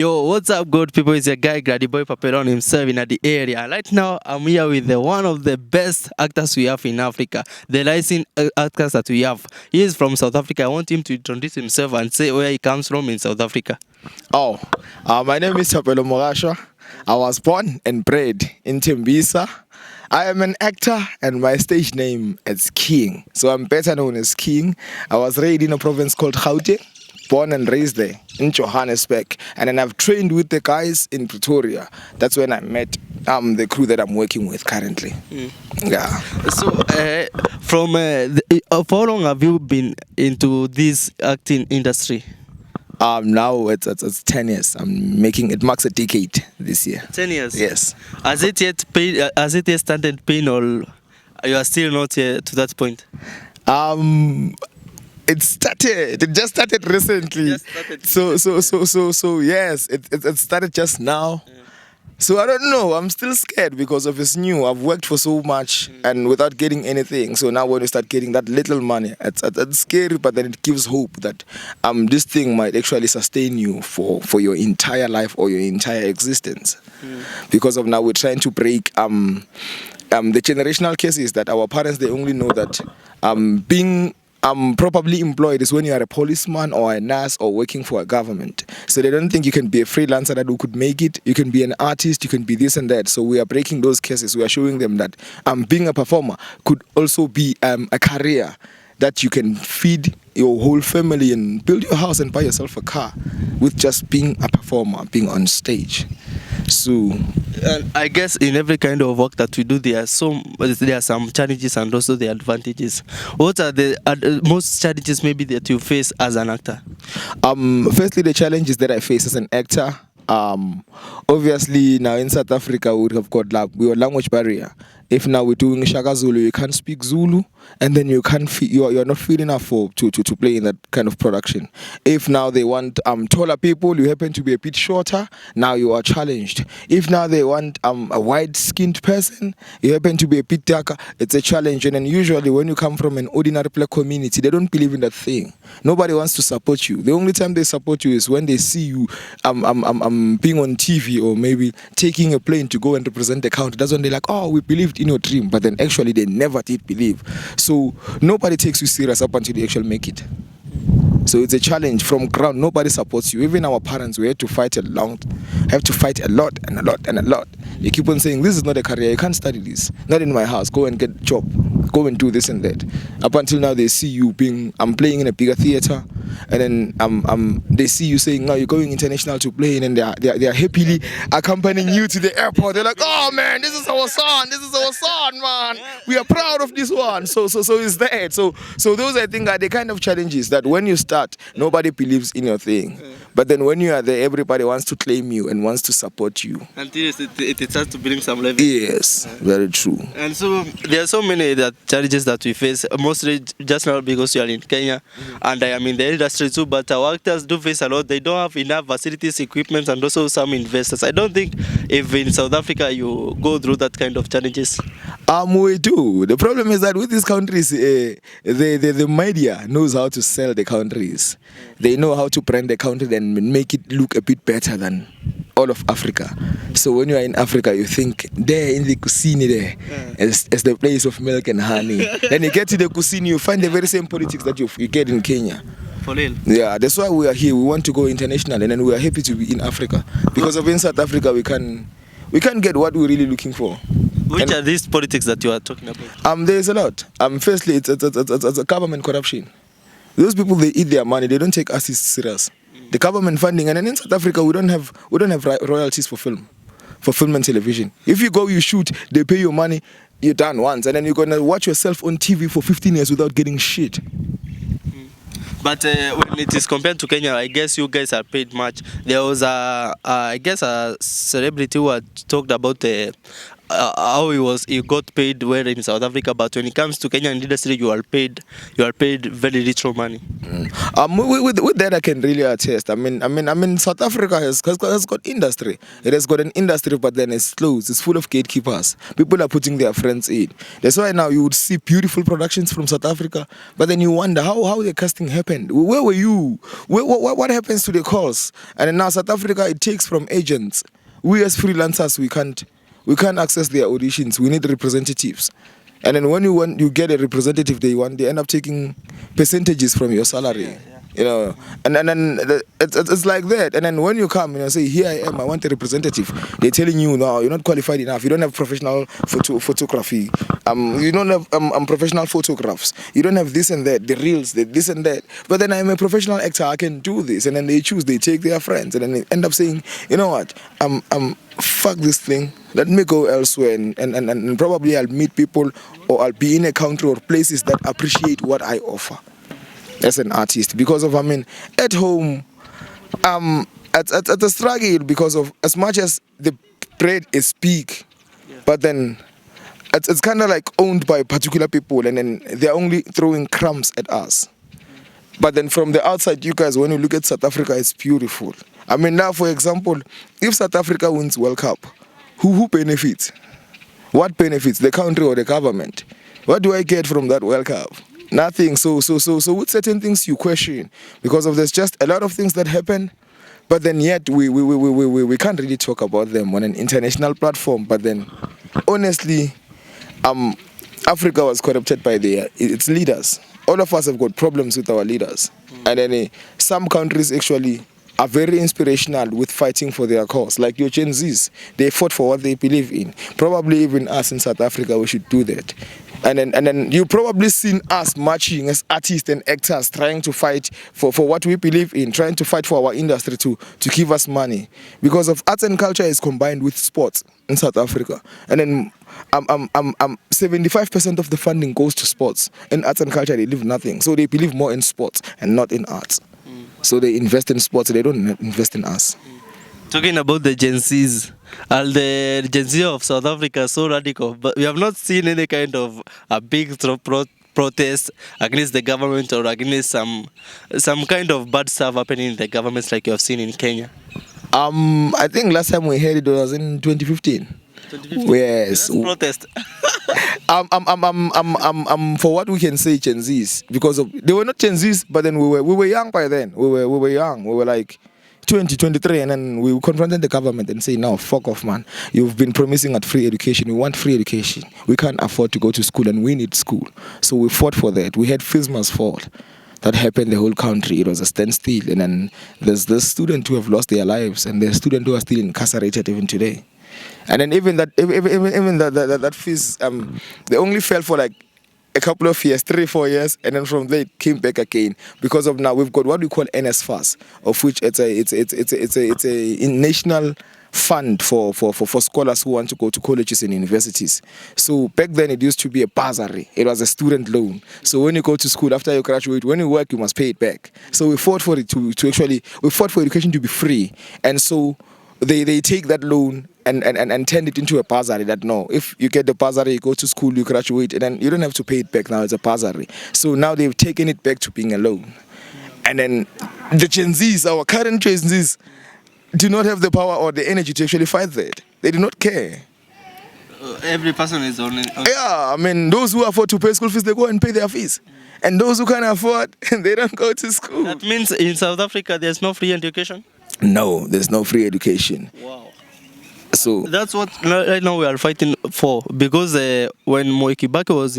Yo, what's up, good people? It's your guy, Grady Boy Papelon himself in the area. Right now, I'm here with one of the best actors we have in Africa, the rising actors that we have. He is from South Africa. I want him to introduce himself and say where he comes from in South Africa. Oh, my name is Thapelo. I was born and bred in Tembisa. I am an actor and my stage name is King. So I'm better known as King. I was raised in a province called Gauteng, born and raised there in Johannesburg. And then I've trained with the guys in Pretoria. That's when I met the crew that I'm working with currently. Yeah. So, for how long have you been into this acting industry? Now it's 10 years. It marks a decade this year. 10 years? Yes. Has it yet started paying, or you are still not yet to that point? It just started recently. So yes, it started just now. So I don't know. I'm still scared because of it's new. I've worked for so much and without getting anything. So now when you start getting that little money, it's scary, but then it gives hope that this thing might actually sustain you for your entire life or your entire existence. Because of now we're trying to break the generational cases that our parents, they only know that being properly employed is when you are a policeman or a nurse or working for a government. So they don't think you can be a freelancer that who could make it. You can be an artist, you can be this and that. So we are breaking those cases. We are showing them that being a performer could also be a career that you can feed your whole family and build your house and buy yourself a car with just being a performer, being on stage. So I guess in every kind of work that we do, there are some challenges and also the advantages. What are the most challenges maybe that you face as an actor? Firstly, the challenges that I face as an actor. Obviously now in South Africa we would have got we language barrier. If now we're doing Shaka Zulu, you can't speak Zulu, and then you can't you're not feeling enough to play in that kind of production. If now they want taller people, you happen to be a bit shorter, now you are challenged. If now they want a white-skinned person, you happen to be a bit darker, it's a challenge. And then usually when you come from an ordinary black community, they don't believe in that thing. Nobody wants to support you. The only time they support you is when they see you being on TV or maybe taking a plane to go and represent the country. That's when they're like, oh, we believed in your dream, but then actually they never did believe. So nobody takes you serious up until you actually make it. So it's a challenge from ground. Nobody supports you. Even our parents, we have to fight a lot and a lot. They keep on saying, this is not a career, you can't study this. Not in my house, go and get a job, go and do this and that. Up until now they see you playing in a bigger theater, and then they see you saying, now you're going international to play, and then they are happily accompanying you to the airport. They're like, oh man, this is our son, man. We are proud of this one. So it's that. So those I think are the kind of challenges that when you start, nobody believes in your thing. But then when you are there, everybody wants to claim you and wants to support you. Until it starts to bring some level. Yes, very true. And so there are so many challenges that we face, mostly just now because you are in Kenya and I am in the industry too, but our actors do face a lot. They don't have enough facilities, equipment, and also some investors. I don't think if in South Africa you go through that kind of challenges. We do. The problem is that with these countries, the media knows how to sell the countries. They know how to brand the country and make it look a bit better than all of Africa. So when you are in Africa, you think there in the Kusini there as the place of milk and honey. Then you get to the Kusini, you find the very same politics that you get in Kenya. For real? Yeah, that's why we are here. We want to go international, and then we are happy to be in Africa. Because of in South Africa, we can get what we're really looking for. Which are these politics that you are talking about? There's a lot. Firstly, it's a government corruption. Those people, they eat their money. They don't take us serious. The government funding, and then in South Africa, we don't have royalties for film and television. If you go, you shoot, they pay you money, you're done once, and then you're gonna watch yourself on TV for 15 years without getting shit. But when it is compared to Kenya, I guess you guys are paid much. There was a celebrity who had talked about he got paid well in South Africa, but when it comes to Kenyan industry, you are paid very little money. With that, I can really attest. South Africa has got industry. It has got an industry, but then it's closed. It's full of gatekeepers. People are putting their friends in. That's why now you would see beautiful productions from South Africa, but then you wonder how the casting happened. Where were you? What happens to the calls? And then now South Africa, it takes from agents. We as freelancers, we can't access their auditions. We need representatives. And then when you get a representative, they end up taking percentages from your salary. You know, and then it's like that. And then when you come, say, here I am, I want a representative. They're telling you, no, you're not qualified enough. You don't have professional photography. You don't have professional photographs. You don't have this and that, the reels, this and that. But then I'm a professional actor. I can do this. And then they take their friends, and then they end up saying, you know what, fuck this thing. Let me go elsewhere, and probably I'll meet people, or I'll be in a country or places that appreciate what I offer as an artist. Because of, at home, at a struggle, because of as much as the bread is big, but then it's kind of like owned by particular people, and then they're only throwing crumbs at us. But then from the outside, you guys, when you look at South Africa, it's beautiful. Now, for example, if South Africa wins World Cup, who benefits? What benefits? The country or the government? What do I get from that World Cup? Nothing. So with certain things you question, because of there's just a lot of things that happen, but then yet we can't really talk about them on an international platform. But then, honestly, Africa was corrupted by its leaders. All of us have got problems with our leaders, and then some countries actually are very inspirational with fighting for their cause. Like your Gen Zs, they fought for what they believe in. Probably even us in South Africa, we should do that. And then you probably seen us marching as artists and actors, trying to fight for what we believe in, trying to fight for our industry to give us money. Because of arts and culture is combined with sports in South Africa. And then 75% of the funding goes to sports. In arts and culture, they leave nothing. So they believe more in sports and not in arts. So they invest in sports, they don't invest in us. Talking about the Gen Zs, are the Gen Z of South Africa so radical? But we have not seen any kind of a big protest against the government or against some kind of bad stuff happening in the governments like you have seen in Kenya. I think last time we heard it was in 2015. 2015? Yes. Protest. For what we can say, Gen Zs, because they were not Gen Zs, but then we were young by then. We were young. We were like 20, 23, and then we confronted the government and say, no, fuck off, man. You've been promising us free education. We want free education. We can't afford to go to school, and we need school. So we fought for that. We had Fisma's fault. That happened in the whole country. It was a standstill. And then there's students who have lost their lives, and there's students who are still incarcerated even today. And then even that fees, they only fell for like a couple of years, 3-4 years, and then from there it came back again. Because of now we've got what we call NSFAS, of which it's a national fund for scholars who want to go to colleges and universities. So back then it used to be a bursary. It was a student loan. So when you go to school, after you graduate, when you work, you must pay it back. So we fought for it we fought for education to be free. And so they take that loan and turn it into a bursary. That no, if you get the bursary, you go to school, you graduate, and then you don't have to pay it back. Now it's a bursary. So now they've taken it back to being a loan. And then the Gen Zs, our current Gen Zs, do not have the power or the energy to actually fight that. They do not care. Every person is on. Yeah, those who afford to pay school fees, they go and pay their fees. And those who can't afford, they don't go to school. That means in South Africa, there's no free education? No, there's no free education. Wow. So that's what right now we are fighting for, because when Moi Kibaki was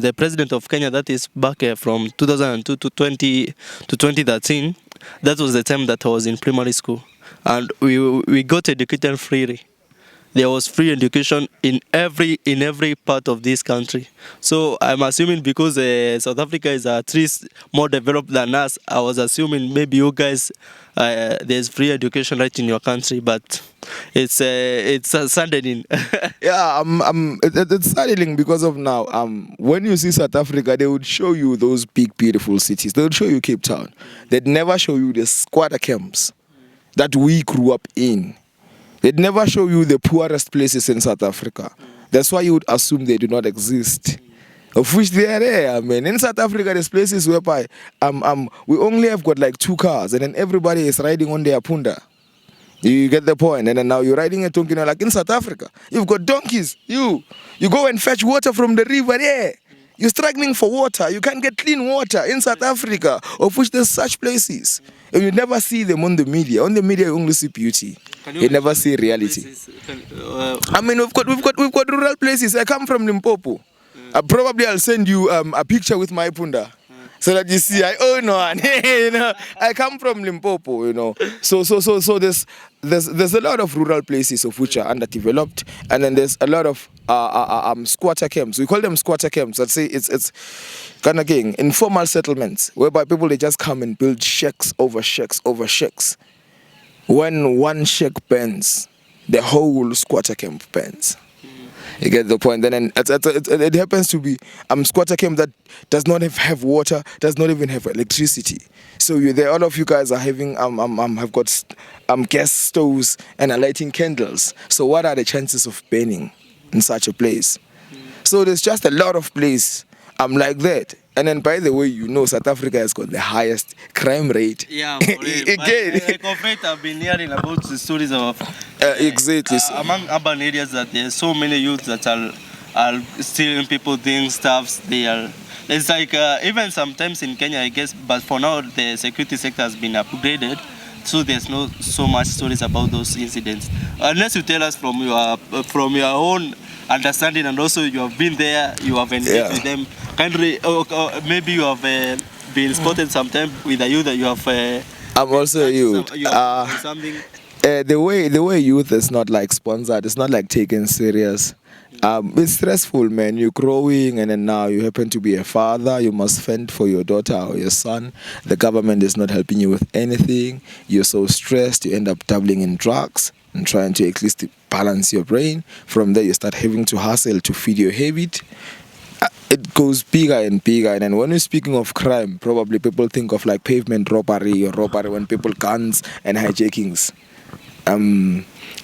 the president of Kenya, that is back from 2002 to 2013, that was the time that I was in primary school, and we got educated freely. There was free education in every part of this country. So I'm assuming because South Africa is at least more developed than us, I was assuming maybe you guys there's free education right in your country, but it's saddening. Yeah, it's saddening because of now. When you see South Africa, they would show you those big, beautiful cities. They would show you Cape Town. They'd never show you the squatter camps that we grew up in. They'd never show you the poorest places in South Africa. That's why you would assume they do not exist. Of which they are there. I mean, in South Africa, there's places whereby we only have got like 2 cars, and then everybody is riding on their punda. You get the point. And then now you're riding a donkey. Like in South Africa, you've got donkeys. You go and fetch water from the river there. You're struggling for water. You can't get clean water in South Africa, of which there's such places. And you never see them on the media. On the media, you only see beauty. You never see reality. I mean, we've got rural places. I come from Limpopo. Probably I'll send you a picture with my punda, so that you see I own one. You know, I come from Limpopo. You know, so there's a lot of rural places of which are underdeveloped, and then there's a lot of squatter camps. We call them squatter camps. Let's say it's kind of again informal settlements whereby people, they just come and build shacks over shacks over shacks. When one shack burns, the whole squatter camp burns. You get the point. Then it happens to be squatter camp that does not have water, does not even have electricity. So there, all of you guys are having have got gas stoves and are lighting candles. So what are the chances of burning in such a place? So there's just a lot of place like that. And then, by the way, you know, South Africa has got the highest crime rate. Yeah, again. I've been hearing about the stories of exactly among urban areas that there's so many youths that are stealing people things, stuffs. It's like even sometimes in Kenya, I guess. But for now, the security sector has been upgraded, so there's not so much stories about those incidents. Unless you tell us from your own understanding, and also you have been there, you have engaged with them. Kindly, maybe you have been spotted sometime with a youth that you have. I'm also a youth. Something. The way youth is not like sponsored, it's not like taken serious. It's stressful, man. You're growing, and then now you happen to be a father. You must fend for your daughter or your son. The government is not helping you with anything. You're so stressed, you end up dabbling in drugs and trying to at least balance your brain. From there, you start having to hustle to feed your habit. It goes bigger and bigger. And then when we're speaking of crime, probably people think of like pavement robbery or robbery when people guns and hijackings.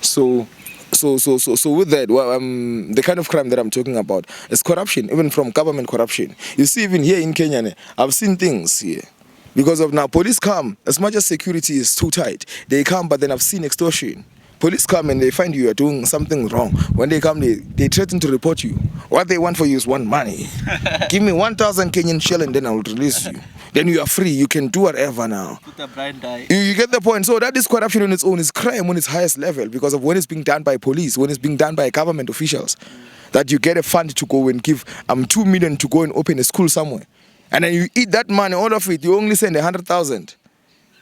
So with that, the kind of crime that I'm talking about is corruption, even from government corruption. You see, even here in Kenya, I've seen things here. Because of now, police come, as much as security is too tight, they come, but then I've seen extortion. Police come and they find you are doing something wrong. When they come, they threaten to report you. What they want for you is one money. Give me 1,000 Kenyan shilling, then I will release you. Then you are free. You can do whatever now. Put a blind eye. You get the point. So that is corruption on its own. It's crime on its highest level because of when it's being done by police, when it's being done by government officials. That you get a fund to go and give 2 million to go and open a school somewhere. And then you eat that money, all of it, you only send 100,000.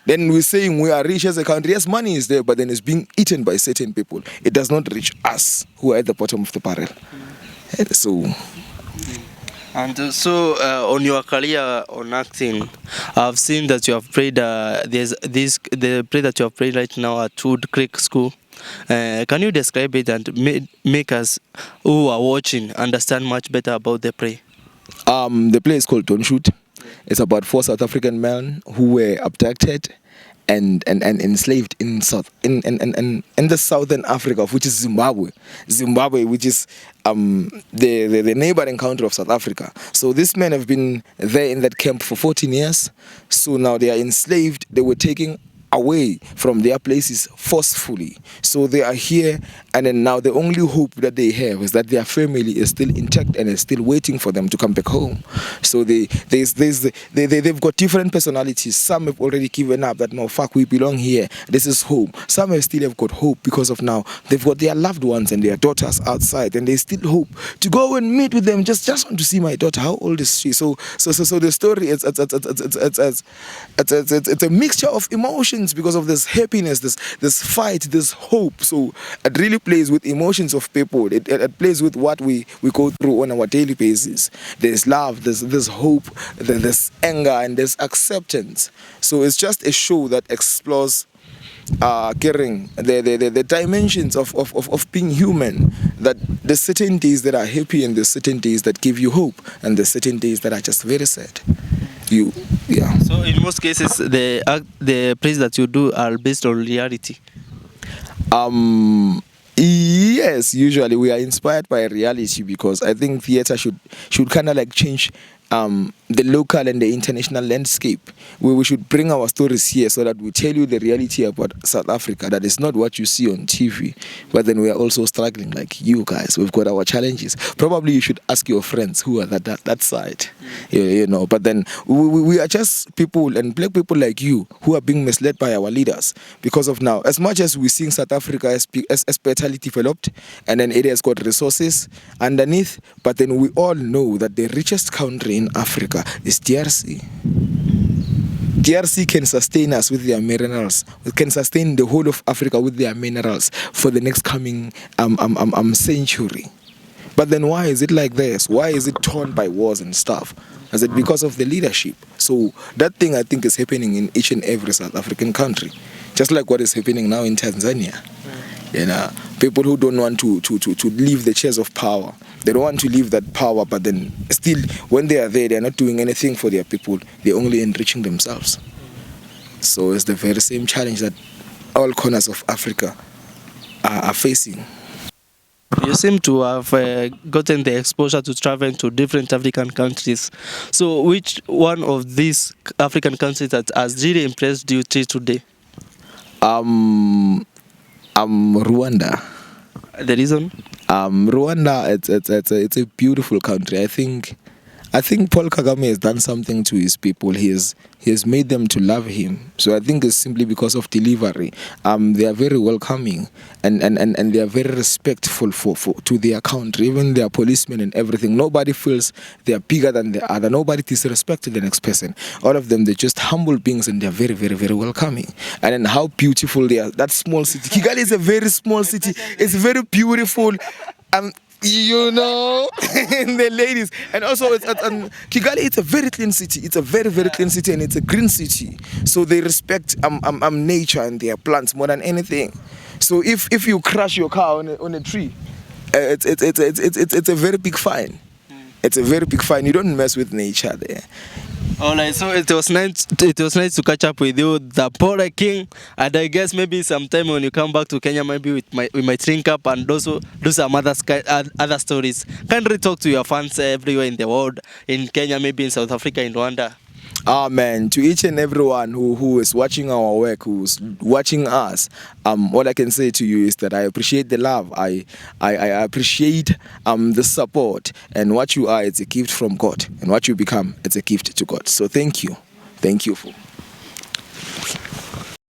Then we're saying we are rich as a country. Yes, money is there, but then it's being eaten by certain people. It does not reach us who are at the bottom of the barrel. And so... And so, on your career on acting, I've seen that you have played. There's the play that you have played right now at Wood Creek School. Can you describe it and make us who are watching understand much better about the play? The play is called Don't Shoot. It's about 4 South African men who were abducted and enslaved in the southern Africa, which is Zimbabwe, which is the neighboring country of South Africa. So these men have been there in that camp for 14 years. So now they are enslaved. They were taken away from their places forcefully. So they are here, and then now the only hope that they have is that their family is still intact and is still waiting for them to come back home. So they've got different personalities. Some have already given up that no, fuck, we belong here. This is home. Some have got hope because of now they've got their loved ones and their daughters outside, and they still hope to go and meet with them. Just want to see my daughter. How old is she? So the story it's a mixture of emotions because of this happiness, this fight, this hope. So it really plays with emotions of people. It plays with what we go through on our daily basis. There's love, there's hope, there's anger, and there's acceptance. So it's just a show that explores caring, the dimensions of being human, that there's certain days that are happy and there's certain days that give you hope and there's certain days that are just very sad. So in most cases the plays that you do are based on reality. Yes, usually we are inspired by reality because I think theater should kind of like change the local and the international landscape. We should bring our stories here so that we tell you the reality about South Africa. That is not what you see on TV, but then we are also struggling like you guys. We've got our challenges. Probably you should ask your friends who are that side, you know. But then we are just people and black people like you who are being misled by our leaders because of now. As much as we see South Africa as better developed and then it has got resources underneath, but then we all know that the richest country in Africa is DRC. DRC can sustain us with their minerals. It can sustain the whole of Africa with their minerals for the next coming century. But then why is it like this? Why is it torn by wars and stuff? Is it because of the leadership? So that thing I think is happening in each and every South African country. Just like what is happening now in Tanzania. You know, people who don't want to leave the chairs of power. They don't want to leave that power, but then still, when they are there, they are not doing anything for their people. They're only enriching themselves. So it's the very same challenge that all corners of Africa are facing. You seem to have gotten the exposure to travel to different African countries. So which one of these African countries that has really impressed you till today? Rwanda. The reason? Rwanda, it's a beautiful country. I think Paul Kagame has done something to his people. He has made them to love him. So I think it's simply because of delivery. They are very welcoming and they are very respectful to their country, even their policemen and everything. Nobody feels they are bigger than the other. Nobody disrespected the next person. All of them, they're just humble beings and they're very, very, very welcoming. And then how beautiful they are. That small city. Kigali is a very small city. It's very beautiful. You know, the ladies, and also Kigali. It's a very clean city. It's a very, very clean city, and it's a green city. So they respect nature and their plants more than anything. So if you crash your car on a tree, it's a very big fine. It's a very big fine. You don't mess with nature there. All right, so it was nice. It was nice to catch up with you, the Pole King, and I guess maybe sometime when you come back to Kenya, maybe we might drink up and also do some other stories. Kindly talk to your fans everywhere in the world, in Kenya, maybe in South Africa, in Rwanda. Amen. To each and everyone who is watching our work, who's watching us, all I can say to you is that I appreciate the love. I appreciate the support, and what you are, it's a gift from God, and what you become, it's a gift to God. So thank you. Thank you for